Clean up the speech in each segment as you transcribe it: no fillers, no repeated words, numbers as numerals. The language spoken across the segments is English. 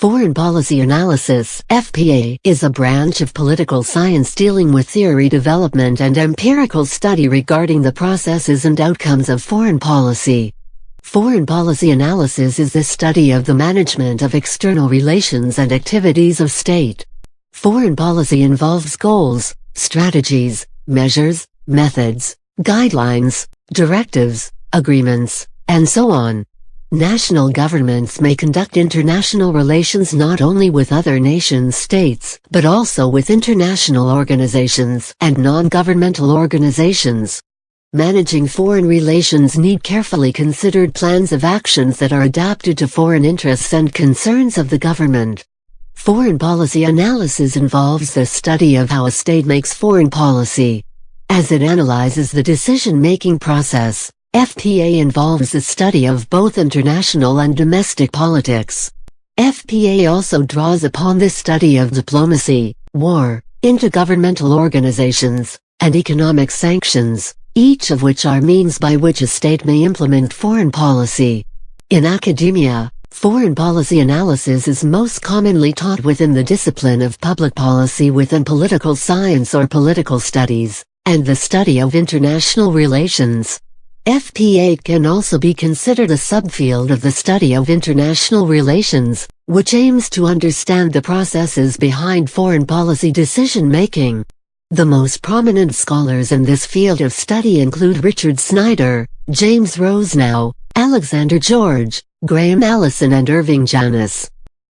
Foreign policy analysis (FPA) is a branch of political science dealing with theory development and empirical study regarding the processes and outcomes of foreign policy. Foreign policy analysis is the study of the management of external relations and activities of state. Foreign policy involves goals, strategies, measures, methods, guidelines, directives, agreements, and so on. National governments may conduct international relations not only with other nation-states, but also with international organizations and non-governmental organizations. Managing foreign relations need carefully considered plans of actions that are adapted to foreign interests and concerns of the government. Foreign policy analysis involves the study of how a state makes foreign policy. As it analyzes the decision-making process, FPA involves the study of both international and domestic politics. FPA also draws upon the study of diplomacy, war, intergovernmental organizations, and economic sanctions, each of which are means by which a state may implement foreign policy. In academia, foreign policy analysis is most commonly taught within the discipline of public policy within political science or political studies, and the study of international relations. FPA can also be considered a subfield of the study of international relations, which aims to understand the processes behind foreign policy decision-making. The most prominent scholars in this field of study include Richard Snyder, James Rosenau, Alexander George, Graham Allison and Irving Janis.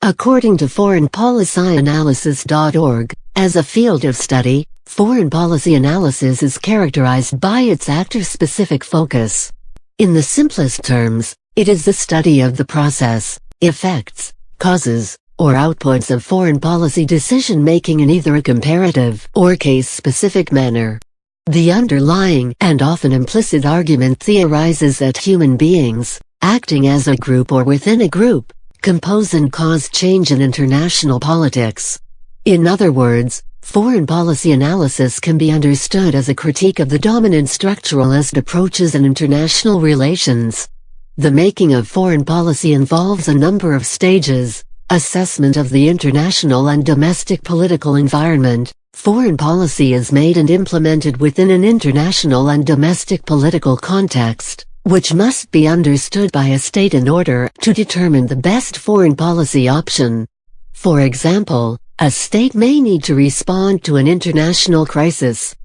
According to foreignpolicyanalysis.org, as a field of study, foreign policy analysis is characterized by its actor-specific focus. In the simplest terms, it is the study of the process, effects, causes, or outputs of foreign policy decision-making in either a comparative or case-specific manner. The underlying and often implicit argument theorizes that human beings, acting as a group or within a group, compose and cause change in international politics. In other words, foreign policy analysis can be understood as a critique of the dominant structuralist approaches in international relations. The making of foreign policy involves a number of stages: assessment of the international and domestic political environment. Foreign policy is made and implemented within an international and domestic political context, which must be understood by a state in order to determine the best foreign policy option. For example, a state may need to respond to an international crisis.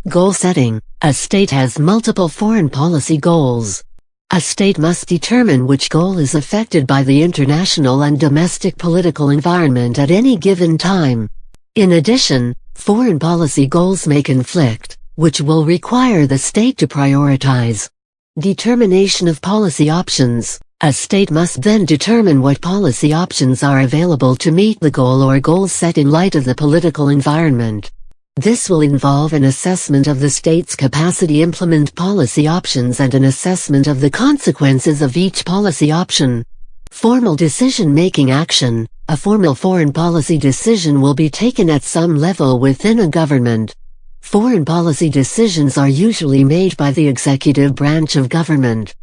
Goal setting: a state has multiple foreign policy goals. A state must determine which goal is affected by the international and domestic political environment at any given time. In addition, foreign policy goals may conflict, which will require the state to prioritize. Determination of policy options: a state must then determine what policy options are available to meet the goal or goals set in light of the political environment. This will involve an assessment of the state's capacity to implement policy options and an assessment of the consequences of each policy option. Formal decision-making action: a formal foreign policy decision will be taken at some level within a government. Foreign policy decisions are usually made by the executive branch of government.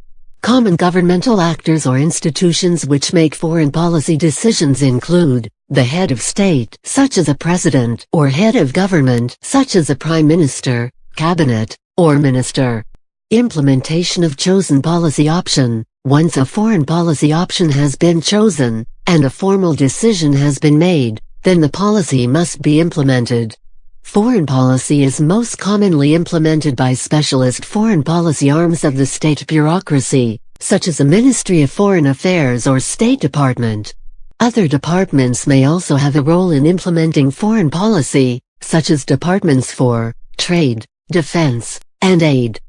Common governmental actors or institutions which make foreign policy decisions include the head of state, such as a president, or head of government, such as a prime minister, cabinet, or minister. Implementation of chosen policy option: once a foreign policy option has been chosen, and a formal decision has been made, then the policy must be implemented. Foreign policy is most commonly implemented by specialist foreign policy arms of the state bureaucracy, such as a Ministry of Foreign Affairs or State Department. Other departments may also have a role in implementing foreign policy, such as departments for trade, defense, and aid.